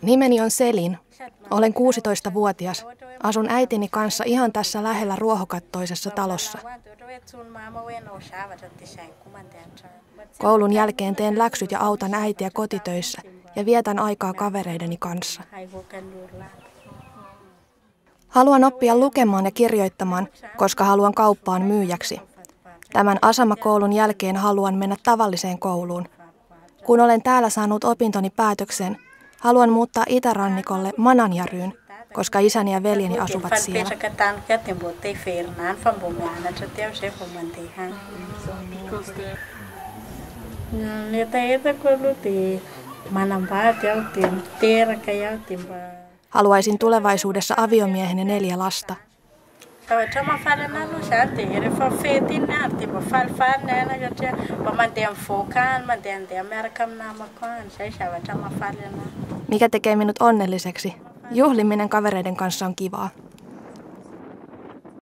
Nimeni on Selin. Olen 16-vuotias. Asun äitini kanssa ihan tässä lähellä ruohokattoisessa talossa. Koulun jälkeen teen läksyt ja autan äitiä kotitöissä ja vietän aikaa kavereideni kanssa. Haluan oppia lukemaan ja kirjoittamaan, koska haluan kauppaan myyjäksi. Tämän asemakoulun jälkeen haluan mennä tavalliseen kouluun. Kun olen täällä saanut opintoni päätökseen, haluan muuttaa itärannikolle Mananjaryyn, koska isäni ja veljeni asuvat siellä. Haluaisin tulevaisuudessa aviomiehen ja 4 lasta. Mikä tekee minut onnelliseksi? Juhliminen kavereiden kanssa on kivaa.